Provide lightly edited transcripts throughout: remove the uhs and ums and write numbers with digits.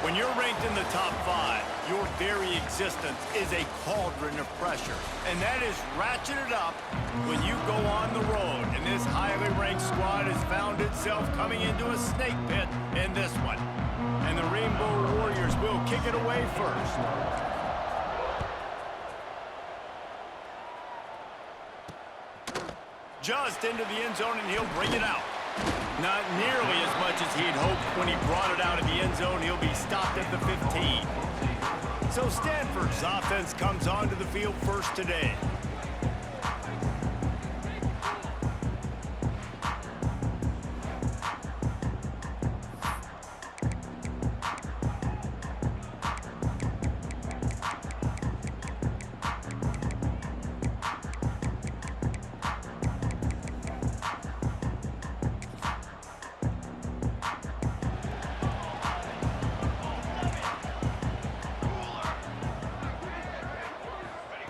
When you're ranked in the top 5, your very existence is a cauldron of pressure. And that is ratcheted up when you go on the road. And this highly ranked squad has found itself coming into a snake pit in this one. And the Rainbow Warriors will kick it away first. Just into the end zone, and he'll bring it out. Not nearly as much as he'd hoped when he brought it out of the end zone. He'll be stopped at the 15. So Stanford's offense comes onto the field first today.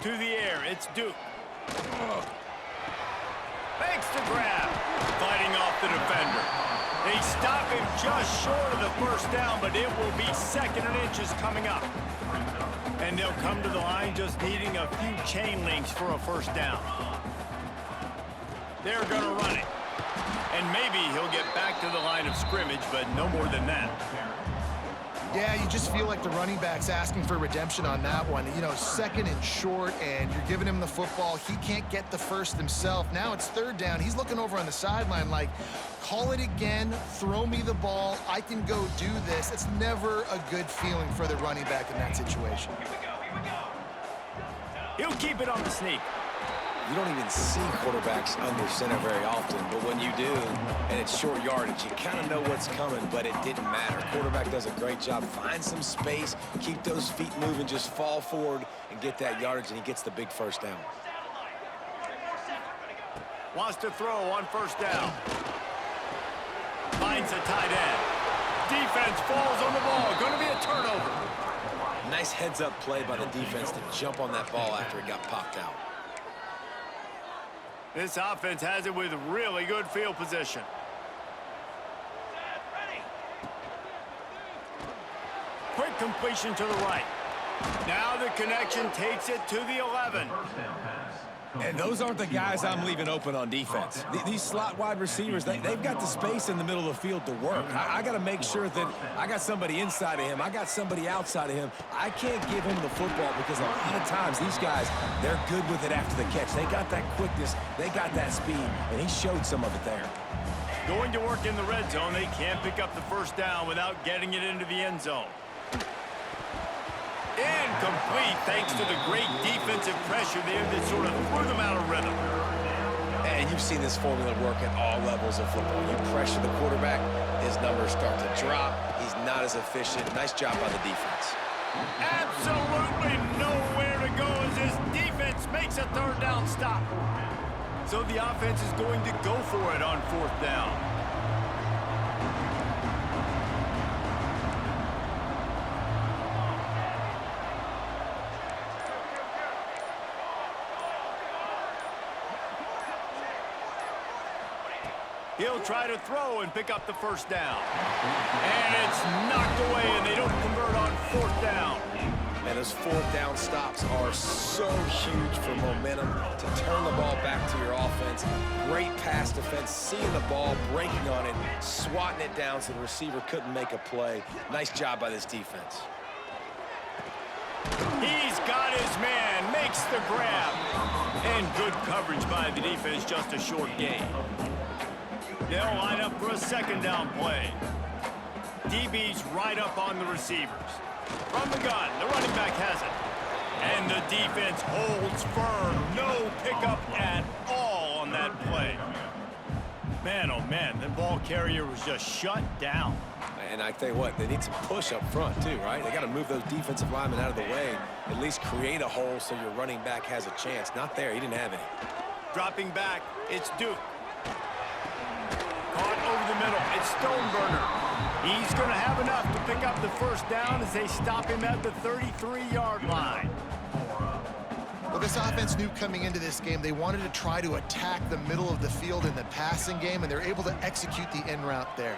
To the air, it's Duke. Makes the grab. Fighting off the defender. They stop him just short of the first down, but it will be 2nd and inches coming up. And they'll come to the line just needing a few chain links for a first down. They're going to run it. And maybe he'll get back to the line of scrimmage, but no more than that. Yeah, you just feel like the running back's asking for redemption on that one. You know, 2nd and short, and you're giving him the football. He can't get the first himself. Now it's 3rd down. He's looking over on the sideline like, call it again, throw me the ball, I can go do this. It's never a good feeling for the running back in that situation. He'll keep it on the sneak. You don't even see quarterbacks under center very often, but when you do, and it's short yardage, you kind of know what's coming, but it didn't matter. Quarterback does a great job. Find some space, keep those feet moving, just fall forward and get that yardage, and he gets the big first down. Wants to throw on first down. Finds a tight end. Defense falls on the ball. Going to be a turnover. Nice heads-up play by the defense to jump on that ball after it got popped out. This offense has it with really good field position. Quick completion to the right. Now the connection takes it to the 11. And those aren't the guys I'm leaving open on defense. These slot wide receivers, they've got the space in the middle of the field to work. I got to make sure that I got somebody inside of him. I got somebody outside of him. I can't give him the football because a lot of times these guys, they're good with it after the catch. They got that quickness. They got that speed, and he showed some of it there. Going to work in the red zone, they can't pick up the first down without getting it into the end zone. Incomplete thanks to the great defensive pressure there that sort of threw them out of rhythm. And you've seen this formula work at all levels of football. You pressure the quarterback, his numbers start to drop. He's not as efficient. Nice job by the defense. Absolutely nowhere to go as this defense makes a 3rd down stop. So the offense is going to go for it on 4th down. He'll try to throw and pick up the first down. And it's knocked away, and they don't convert on 4th down. And those 4th down stops are so huge for momentum to turn the ball back to your offense. Great pass defense, seeing the ball, breaking on it, swatting it down so the receiver couldn't make a play. Nice job by this defense. He's got his man, makes the grab. And good coverage by the defense, just a short gain. They'll line up for a 2nd down play. DB's right up on the receivers. From the gun, the running back has it. And the defense holds firm. No pickup at all on that play. Man, oh man, the ball carrier was just shut down. And I tell you what, they need some push up front too, right? They got to move those defensive linemen out of the way, at least create a hole so your running back has a chance. Not there, he didn't have any. Dropping back, it's Duke. Caught over the middle, it's Stoneburner. He's going to have enough to pick up the first down as they stop him at the 33-yard line. Well, this offense knew coming into this game they wanted to try to attack the middle of the field in the passing game, and they're able to execute the in route there.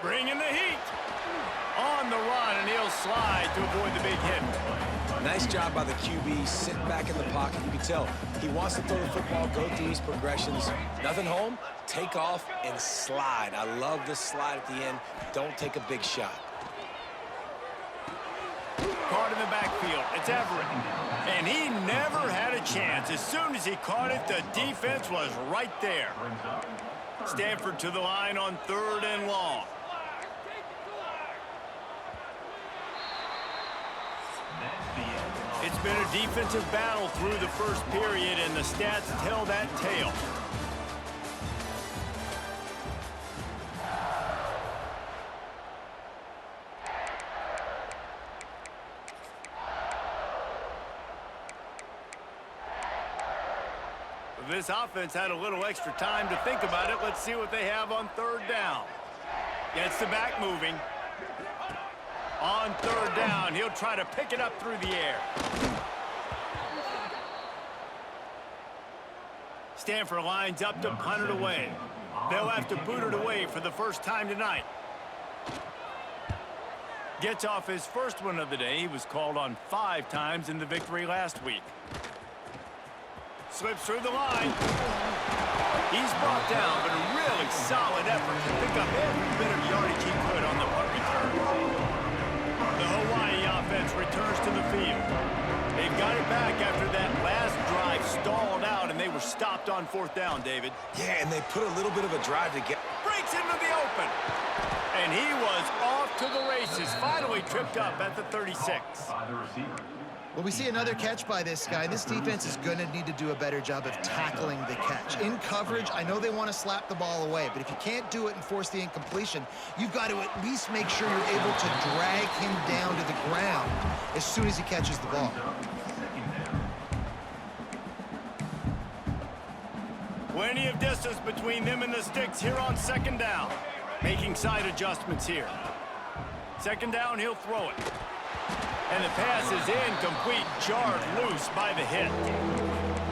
Bringing the heat. On the run, and he'll slide to avoid the big hit. Nice job by the QB, sitting back in the pocket. You can tell he wants to throw the football, go through these progressions. Nothing home, take off and slide. I love the slide at the end. Don't take a big shot. Caught in the backfield. It's Everett. And he never had a chance. As soon as he caught it, the defense was right there. Stanford to the line on 3rd and long. It's been a defensive battle through the first period, and the stats tell that tale. This offense had a little extra time to think about it. Let's see what they have on 3rd down. Gets the back moving. On 3rd down, he'll try to pick it up through the air. Stanford lines up to punt it away. They'll have to boot it away for the first time tonight. Gets off his first one of the day. He was called on 5 times in the victory last week. Slips through the line. He's brought down, but a really solid effort to pick up every bit of yardage he could on the punt return. The Hawaii offense returns to the field. They've got it back after that last drive stalled out, and they were stopped on 4th down, David. Yeah, and they put a little bit of a drive together. Breaks into the open. And he was off to the races, finally tripped up at the 36. Well, we see another catch by this guy. This defense is going to need to do a better job of tackling the catch. In coverage, I know they want to slap the ball away, but if you can't do it and force the incompletion, you've got to at least make sure you're able to drag him down to the ground as soon as he catches the ball. Plenty of distance between them and the sticks here on 2nd down. Making side adjustments here. 2nd down, he'll throw it. And the pass is incomplete, jarred loose by the hit.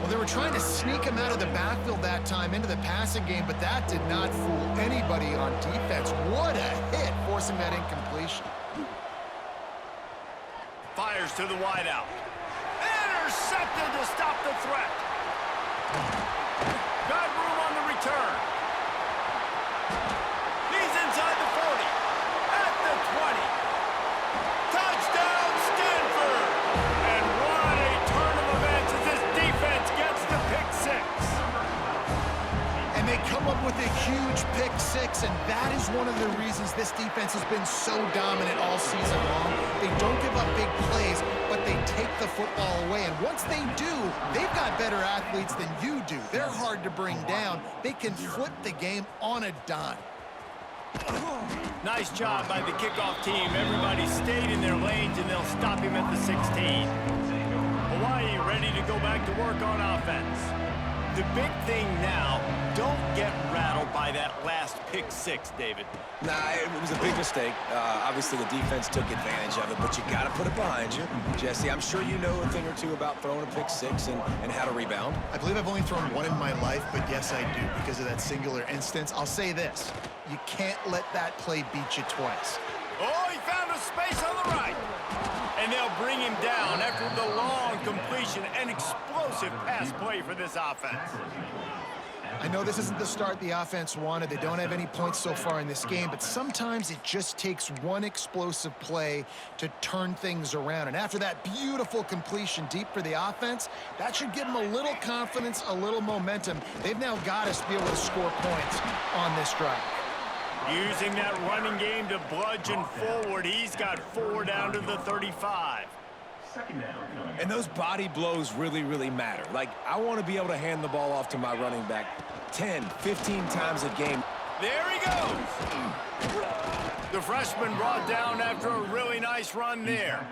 Well, they were trying to sneak him out of the backfield that time into the passing game, but that did not fool anybody on defense. What a hit, forcing that incompletion. Fires to the wideout. Intercepted to stop the threat. Got room on the return. He's inside the 40. At the 20. Touchdown, Stanford! And what a turn of events as this defense gets the pick 6. And they come up with a huge pick 6, and that is one of the reasons this defense has been so dominant all season long. They don't give up big plays, but they take the football away. And once they do, they've got better athletes than you do. They're hard to bring down. They can flip the game on a dime. Nice job by the kickoff team. Everybody stayed in their lanes, and they'll stop him at the 16. Hawaii ready to go back to work on offense. The big thing now, don't get rattled by that last pick 6, David. Nah, it was a big mistake. Obviously, the defense took advantage of it, but you got to put it behind you. Jesse, I'm sure you know a thing or two about throwing a pick 6 and how to rebound. I believe I've only thrown one in my life, but yes, I do, because of that singular instance. I'll say this. You can't let that play beat you twice. Oh, he found a space on the right. And they'll bring him down after the long completion and explosive pass play for this offense. I know this isn't the start the offense wanted. They don't have any points so far in this game, but sometimes it just takes one explosive play to turn things around. And after that beautiful completion deep for the offense, that should give them a little confidence, a little momentum. They've now got to be able to score points on this drive. Using that running game to bludgeon forward, he's got 4 down to the 35. And those body blows really, really matter. Like, I want to be able to hand the ball off to my running back 10, 15 times a game. There he goes. The freshman brought down after a really nice run there.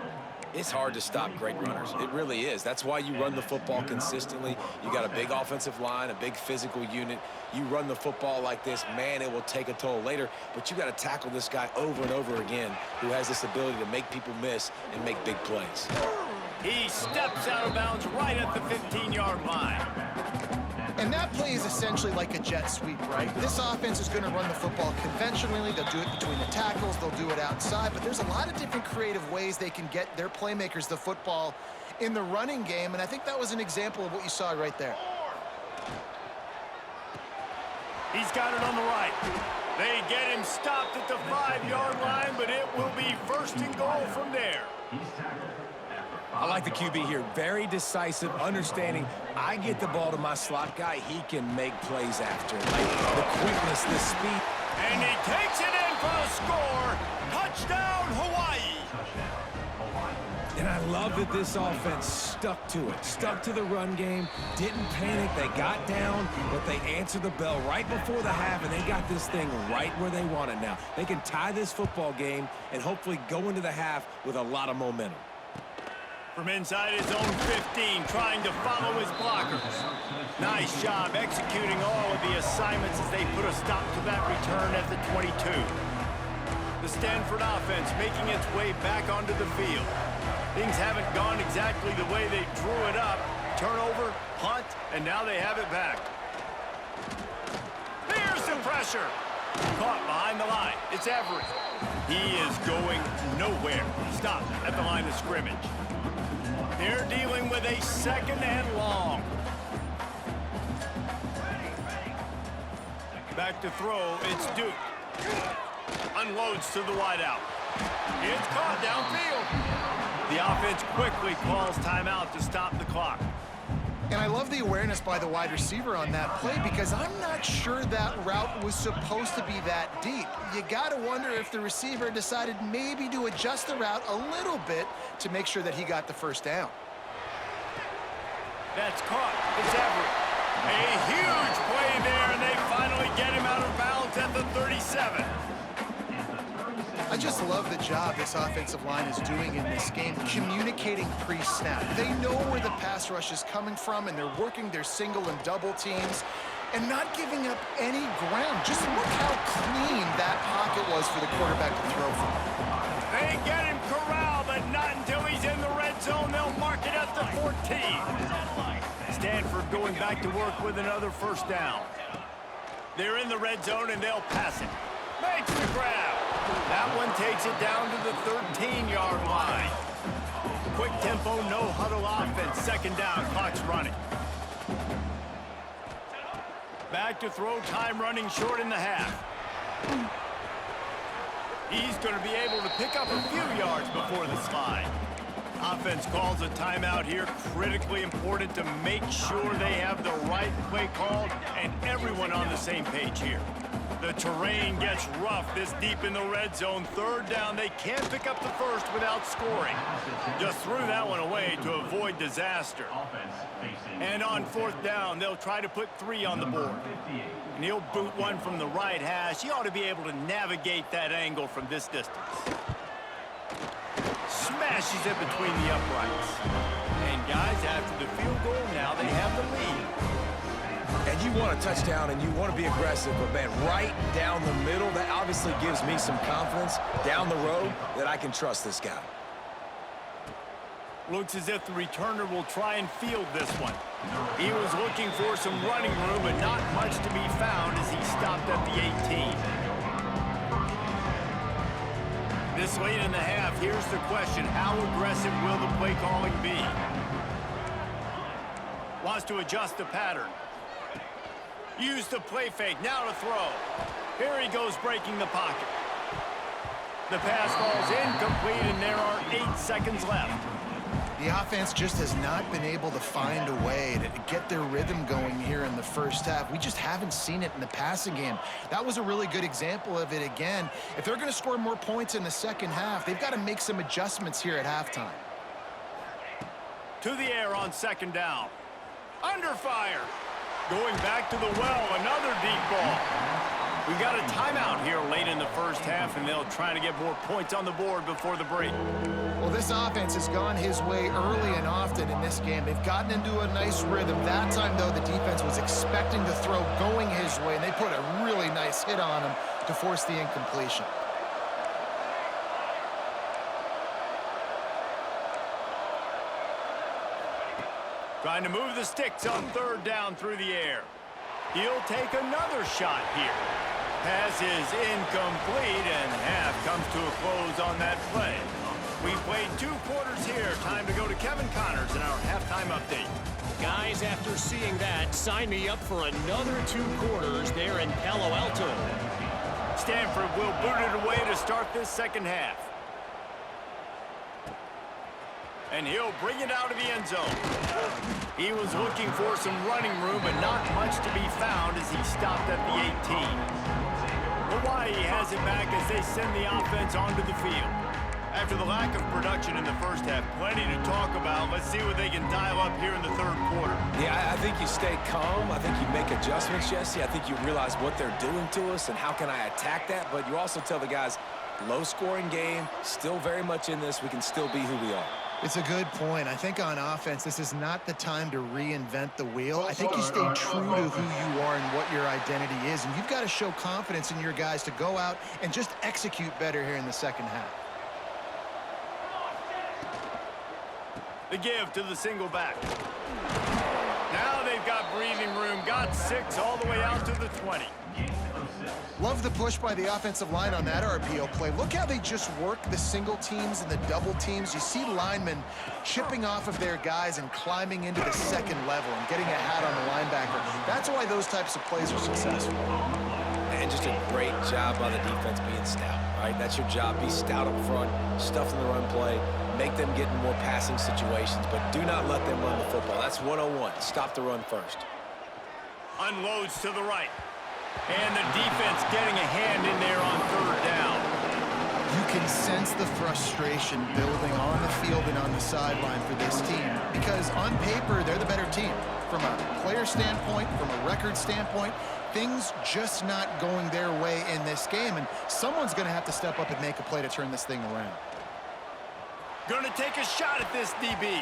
It's hard to stop great runners. It really is. That's why you run the football consistently. You got a big offensive line, a big physical unit. You run the football like this, man, it will take a toll later. But you got to tackle this guy over and over again who has this ability to make people miss and make big plays. He steps out of bounds right at the 15-yard line. And that play is is essentially like a jet sweep, right? This offense is going to run the football conventionally. They'll do it between the tackles. They'll do it outside. But there's a lot of different creative ways they can get their playmakers the football in the running game. And I think that was an example of what you saw right there. He's got it on the right. They get him stopped at the 5-yard line, but it will be first and goal from there. I like the QB here. Very decisive, understanding I get the ball to my slot guy. He can make plays after. Like the quickness, the speed. And he takes it in for a score. Touchdown, Hawaii. And I love that this offense stuck to it. Stuck to the run game. Didn't panic. They got down, but they answered the bell right before the half, and they got this thing right where they want it now. They can tie this football game and hopefully go into the half with a lot of momentum. From inside his own 15, trying to follow his blockers. Nice job executing all of the assignments as they put a stop to that return at the 22. The Stanford offense making its way back onto the field. Things haven't gone exactly the way they drew it up. Turnover, punt, and now they have it back. There's the pressure. Caught behind the line. It's Everett. He is going nowhere. Stop at the line of scrimmage. They're dealing with a second and long. Back to throw, it's Duke. Unloads to the wideout. It's caught downfield. The offense quickly calls timeout to stop the clock. And I love the awareness by the wide receiver on that play because I'm not sure that route was supposed to be that deep. You got to wonder if the receiver decided maybe to adjust the route a little bit to make sure that he got the first down. That's caught. It's Everett. A huge play there, and they finally get him out of bounds at the 37. I just love the job this offensive line is doing in this game, communicating pre-snap. They know where the pass rush is coming from, and they're working their single and double teams and not giving up any ground. Just look how clean that pocket was for the quarterback to throw from. They get him corralled, but not until he's in the red zone. They'll mark it at the 14. Stanford going back to work with another first down. They're in the red zone, and they'll pass it. Makes the grab. That one takes it down to the 13-yard line. Quick tempo, no huddle offense. Second down, clock's running. Back to throw, time running short in the half. He's going to be able to pick up a few yards before the slide. Offense calls a timeout here. Critically important to make sure they have the right play called and everyone on the same page here. The terrain gets rough this deep in the red zone. Third down, they can't pick up the first without scoring. Just threw that one away to avoid disaster. And on fourth down, they'll try to put 3 on the board. And he'll boot one from the right hash. He ought to be able to navigate that angle from this distance. Smashes it between the uprights. And guys, after the field goal, now they have the lead. And you want a touchdown and you want to be aggressive, but man, right down the middle, that obviously gives me some confidence down the road that I can trust this guy. Looks as if the returner will try and field this one. He was looking for some running room, but not much to be found as he stopped at the 18. This late in the half, here's the question. How aggressive will the play calling be? Wants to adjust the pattern. Use the play fake, now to throw. Here he goes breaking the pocket. The pass falls incomplete, and there are 8 seconds left. The offense just has not been able to find a way to get their rhythm going here in the first half. We just haven't seen it in the passing game. That was a really good example of it again. If they're going to score more points in the second half, they've got to make some adjustments here at halftime. To the air on second down. Under fire. Going back to the well, another deep ball. We've got a timeout here late in the first half, and they'll try to get more points on the board before the break. Well, this offense has gone his way early and often in this game. They've gotten into a nice rhythm. That time, though, the defense was expecting the throw going his way, and they put a really nice hit on him to force the incompletion. Trying to move the sticks on third down through the air. He'll take another shot here. Pass is incomplete, and half comes to a close on that play. We've played 2 quarters here. Time to go to Kevin Connors in our halftime update. Guys, after seeing that, sign me up for another 2 quarters there in Palo Alto. Stanford will boot it away to start this second half. And he'll bring it out of the end zone. He was looking for some running room, but not much to be found as he stopped at the 18. Hawaii has it back as they send the offense onto the field. After the lack of production in the first half, plenty to talk about. Let's see what they can dial up here in the third quarter. Yeah, I think you stay calm. I think you make adjustments, Jesse. I think you realize what they're doing to us and how can I attack that. But you also tell the guys, low-scoring game, still very much in this. We can still be who we are. It's a good point. I think on offense, this is not the time to reinvent the wheel. I think you stay true to who you are and what your identity is. And you've got to show confidence in your guys to go out and just execute better here in the second half. The give to the single back. Now they've got breathing room. Got 6 all the way out to the 20. Love the push by the offensive line on that RPO play. Look how they just work the single teams and the double teams. You see linemen chipping off of their guys and climbing into the second level and getting a hat on the linebacker. That's why those types of plays are successful. And just a great job by the defense being stout, right? That's your job. Be stout up front, stuff in the run play, make them get in more passing situations, but do not let them run the football. That's 101. Stop the run first. Unloads to the right. And the defense getting a hand in there on third down. You can sense the frustration building on the field and on the sideline for this team because on paper, they're the better team. From a player standpoint, from a record standpoint, things just not going their way in this game, and someone's going to have to step up and make a play to turn this thing around. Going to take a shot at this DB.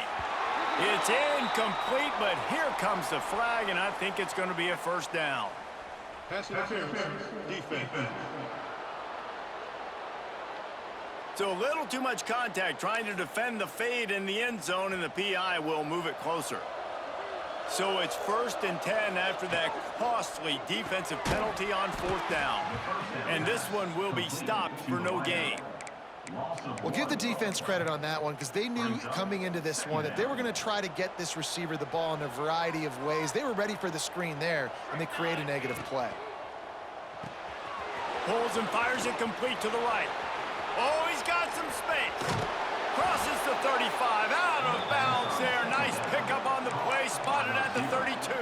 It's incomplete, but here comes the flag, and I think it's going to be a first down. Pass interference. Defense. So a little too much contact trying to defend the fade in the end zone, and the PI will move it closer. So it's 1st and 10 after that costly defensive penalty on 4th down. And this one will be stopped for no gain. Well, give the defense credit on that one because they knew coming into this one that they were going to try to get this receiver the ball in a variety of ways. They were ready for the screen there, and they create a negative play. Pulls and fires it complete to the right. Oh, he's got some space. Crosses the 35, out of bounds there. Nice pickup on the play, spotted at the 32.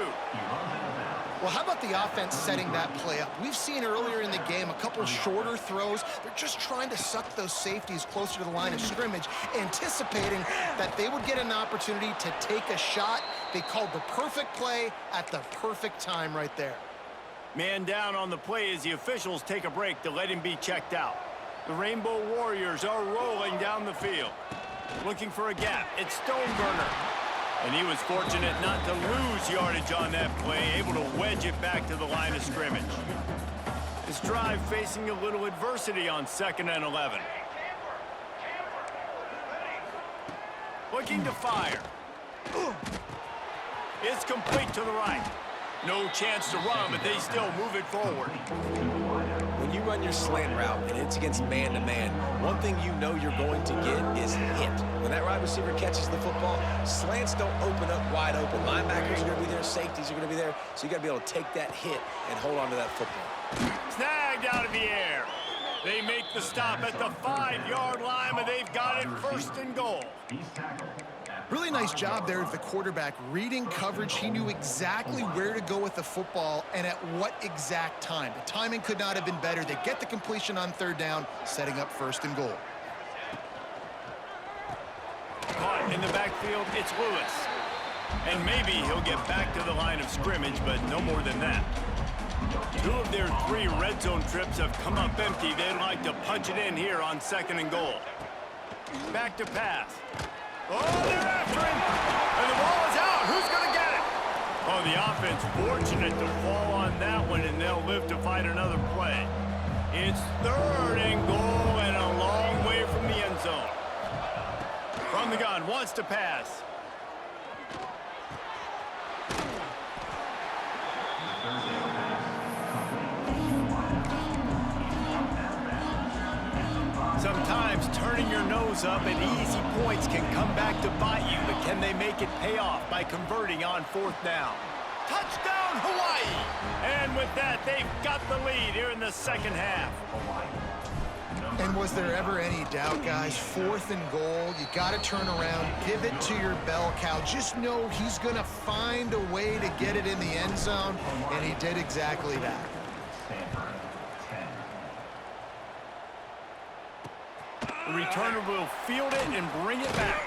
Well, how about the offense setting that play up? We've seen earlier in the game a couple shorter throws. They're just trying to suck those safeties closer to the line of scrimmage, anticipating that they would get an opportunity to take a shot. They called the perfect play at the perfect time right there. Man down on the play as the officials take a break to let him be checked out. The Rainbow Warriors are rolling down the field. Looking for a gap. It's Stoneburner. And he was fortunate not to lose yardage on that play, able to wedge it back to the line of scrimmage. This drive facing a little adversity on 2nd and 11. Looking to fire. It's complete to the right. No chance to run, but they still move it forward. When you run your slant route and it's against man-to-man, one thing you know you're going to get is hit. When that wide receiver catches the football, slants don't open up wide open. Linebackers are going to be there, safeties are going to be there, so you got to be able to take that hit and hold on to that football. Snagged out of the air. They make the stop at the 5-yard line, but they've got it 1st and goal. Really nice job there of the quarterback reading coverage. He knew exactly where to go with the football and at what exact time. The timing could not have been better. They get the completion on 3rd down, setting up 1st and goal. Caught in the backfield, it's Lewis. And maybe he'll get back to the line of scrimmage, but no more than that. 2 of their 3 red zone trips have come up empty. They'd like to punch it in here on 2nd and goal. Back to pass. Oh, they're after him. And the ball is out. Who's going to get it? Oh, the offense fortunate to fall on that one, and they'll live to fight another play. It's 3rd and goal and a long way from the end zone. From the gun, wants to pass. Sometimes turning your nose up at easy points can come back to bite you, but can they make it pay off by converting on 4th down? Touchdown, Hawaii! And with that, they've got the lead here in the second half. And was there ever any doubt, guys? 4th and goal, you got to turn around, give it to your bell cow. Just know he's going to find a way to get it in the end zone, and he did exactly that. The returner will field it and bring it back.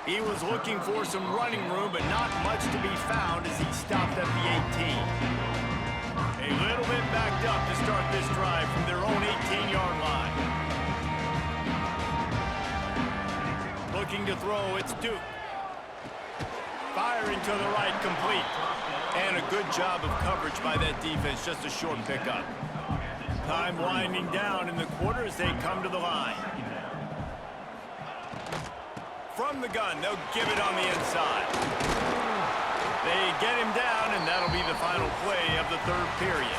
He was looking for some running room, but not much to be found as he stopped at the 18. A little bit backed up to start this drive from their own 18-yard line. Looking to throw, it's Duke. Firing to the right, complete. And a good job of coverage by that defense, just a short pickup. Time winding down in the quarter as they come to the line. From the gun, they'll give it on the inside. They get him down, and that'll be the final play of the 3rd period.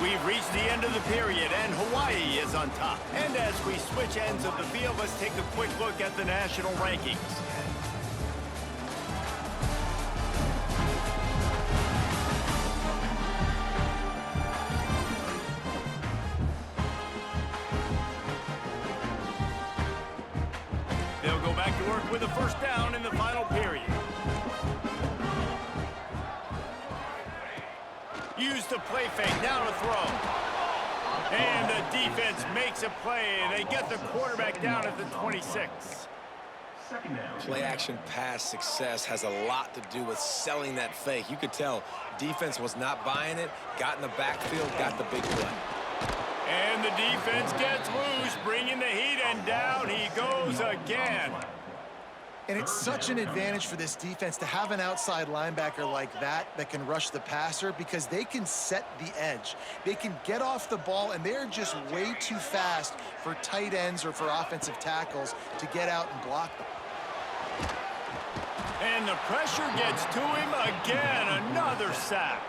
We've reached the end of the period, and Hawaii is on top. And as we switch ends of the field, let's take a quick look at the national rankings. They'll go back to work with a 1st down in the final period. Use the play fake, now to throw. And the defense makes a play. They get the quarterback down at the 26. Play action pass success has a lot to do with selling that fake. You could tell defense was not buying it, got in the backfield, got the big play. And the defense gets loose, bringing the heat, and down he goes again. And it's such an advantage for this defense to have an outside linebacker like that can rush the passer, because they can set the edge. They can get off the ball, and they're just way too fast for tight ends or for offensive tackles to get out and block them. And the pressure gets to him again, another sack.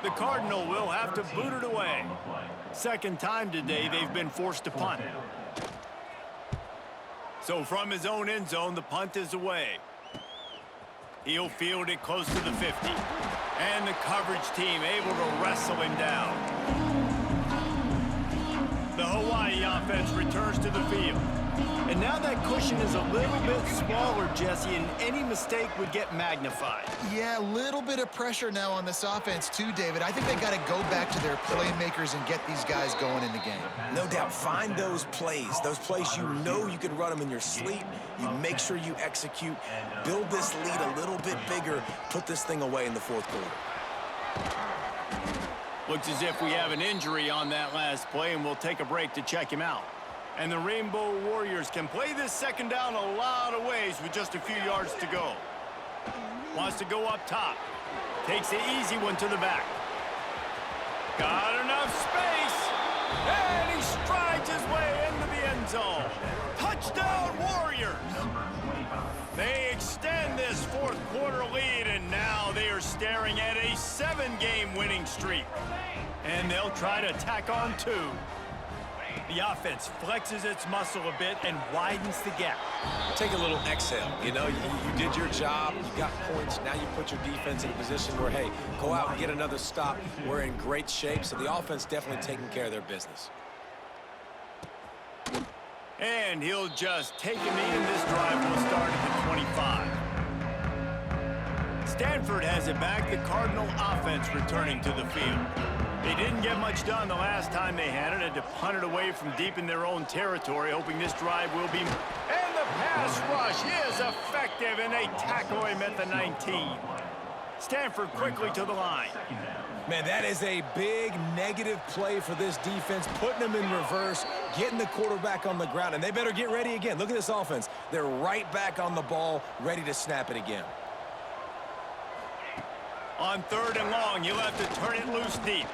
The Cardinal will have to boot it away. 2nd time today they've been forced to punt. So from his own end zone, the punt is away. He'll field it close to the 50. And the coverage team able to wrestle him down. The Hawaii offense returns to the field. And now that cushion is a little bit smaller, Jesse, and any mistake would get magnified. Yeah, a little bit of pressure now on this offense too, David. I think they got to go back to their playmakers and get these guys going in the game. No doubt, find those plays you know you can run them in your sleep. You make sure you execute, build this lead a little bit bigger, put this thing away in the 4th quarter. Looks as if we have an injury on that last play, and we'll take a break to check him out. And the Rainbow Warriors can play this 2nd down a lot of ways with just a few yards to go. Wants to go up top. Takes the easy one to the back. Got enough space. And he strides his way into the end zone. Touchdown, Warriors! They extend this 4th quarter lead, and now they are staring at a 7-game winning streak. And they'll try to tack on 2. The offense flexes its muscle a bit and widens the gap. Take a little exhale. You know, you did your job. You got points. Now you put your defense in a position where, hey, go out and get another stop. We're in great shape, so the offense definitely taking care of their business. And he'll just take a knee, and this drive will start at the 25. Stanford has it back. The Cardinal offense returning to the field. They didn't get much done the last time they had it. Had to punt it away from deep in their own territory, hoping this drive will be... And the pass rush is effective, and they tackle him at the 19. Stanford quickly to the line. Man, that is a big negative play for this defense, putting them in reverse, getting the quarterback on the ground, and they better get ready again. Look at this offense. They're right back on the ball, ready to snap it again. On 3rd and long, you'll have to turn it loose deep.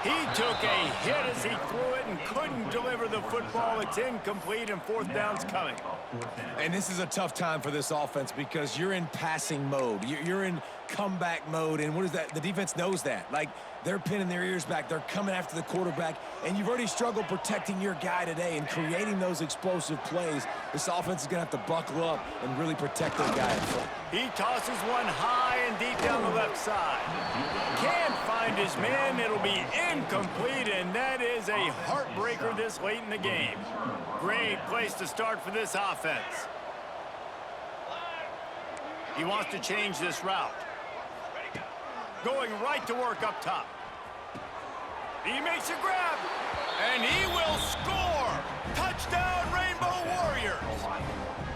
He took a hit as he threw it and couldn't deliver the football. It's incomplete and fourth down's coming. And this is a tough time for this offense because you're in passing mode. You're in comeback mode, and what is that? The defense knows that. Like, they're pinning their ears back. They're coming after the quarterback, and you've already struggled protecting your guy today and creating those explosive plays. This offense is going to have to buckle up and really protect their guy in front. He tosses one high and deep down the left side. Can't find his man. It'll be incomplete, and that is a heartbreaker this late in the game. Great place to start for this offense. He wants to change this route. Going right to work up top. He makes a grab, and he will score! Touchdown, Rainbow Warriors!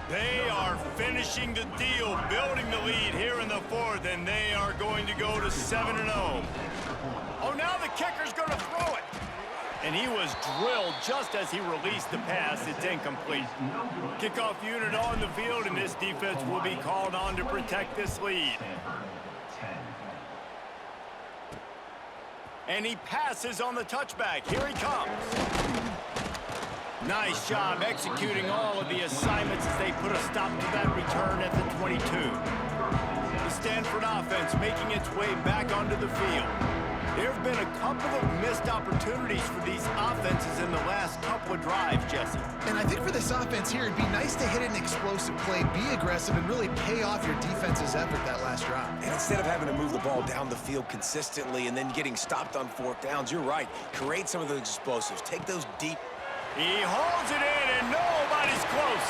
They are finishing the deal, building the lead here in the fourth, and they are going to go to 7-0. Oh, now the kicker's going to throw it. And he was drilled just as he released the pass. It's incomplete. Kickoff unit on the field, and this defense will be called on to protect this lead. And he passes on the touchback. Here he comes. Nice job executing all of the assignments as they put a stop to that return at the 22. The Stanford offense making its way back onto the field. There have been a couple of missed opportunities for these offenses in the last couple of drives, Jesse. And I think for this offense here, it'd be nice to hit an explosive play, be aggressive, and really pay off your defense's effort that last drive. And instead of having to move the ball down the field consistently and then getting stopped on fourth downs, you're right. Create some of those explosives. Take those deep. He holds it in, and nobody's close.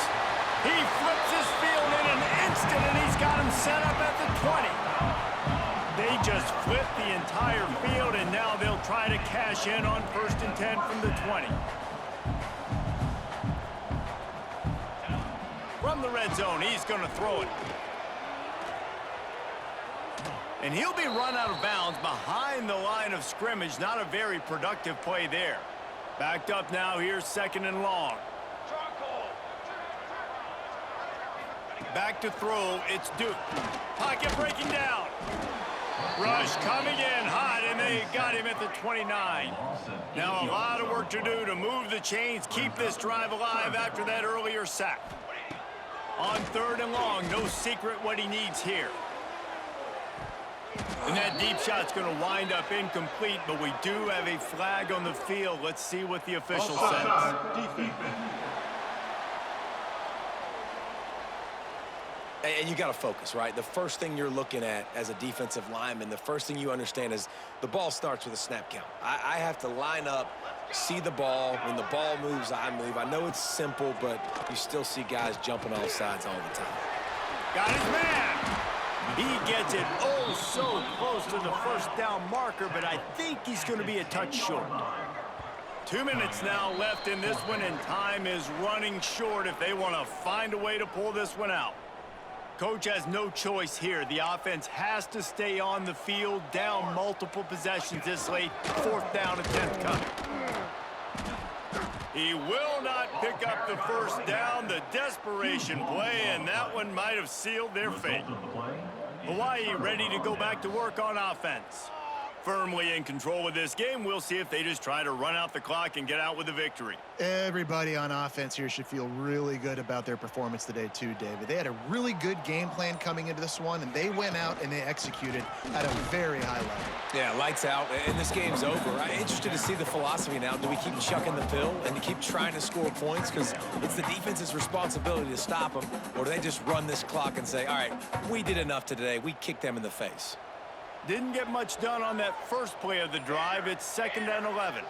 He flips his field in an instant, and he's got him set up at the 20. They just flipped the entire field, and now they'll try to cash in on 1st and 10 from the 20. From the red zone, he's going to throw it. And he'll be run out of bounds behind the line of scrimmage. Not a very productive play there. Backed up now, here's 2nd and long. Back to throw, it's Duke. Pocket breaking down. Rush coming in hot, and they got him at the 29. Now a lot of work to do to move the chains, keep this drive alive after that earlier sack. On 3rd and long, no secret what he needs here. And that deep shot's going to wind up incomplete, but we do have a flag on the field. Let's see what the official says. And you got to focus, right? The first thing you're looking at as a defensive lineman, the first thing you understand is the ball starts with a snap count. I have to line up, see the ball. When the ball moves, I move. I know it's simple, but you still see guys jumping off sides all the time. Got his man. He gets it oh so close to the 1st down marker, but I think he's going to be a touch short. 2 minutes now left in this one, and time is running short if they want to find a way to pull this one out. Coach has no choice here. The offense has to stay on the field, down multiple possessions this late. 4th down and 10th coming. He will not pick up the 1st down. The desperation play, and that one might have sealed their fate. Hawaii ready to go back to work on offense. Firmly in control of this game. We'll see if they just try to run out the clock and get out with a victory. Everybody on offense here should feel really good about their performance today too, David. They had a really good game plan coming into this one, and they went out and they executed at a very high level. Yeah, lights out, and this game's over. I'm interested to see the philosophy now. Do we keep chucking the pill and keep trying to score points because it's the defense's responsibility to stop them, or do they just run this clock and say, all right, we did enough today. We kicked them in the face. Didn't get much done on that first play of the drive. It's 2nd and 11.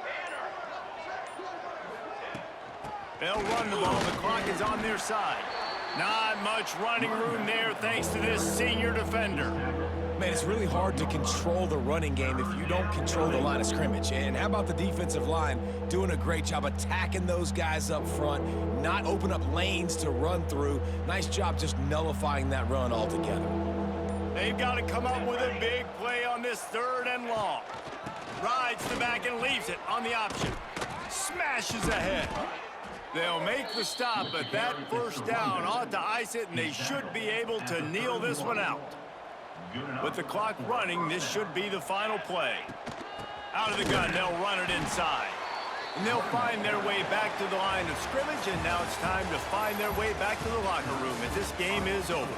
They'll run the ball. The clock is on their side. Not much running room there thanks to this senior defender. Man, it's really hard to control the running game if you don't control the line of scrimmage. And how about the defensive line doing a great job attacking those guys up front, not open up lanes to run through. Nice job just nullifying that run altogether. They've got to come up with a big play on this 3rd and long. Rides the back and leaves it on the option. Smashes ahead. They'll make the stop, but that 1st down ought to ice it, and they should be able to kneel this one out. With the clock running, this should be the final play. Out of the gun, they'll run it inside. And they'll find their way back to the line of scrimmage, and now it's time to find their way back to the locker room as this game is over.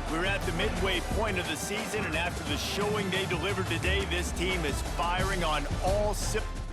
We're at the midway point of the season, and after the showing they delivered today, this team is firing on all cylinders.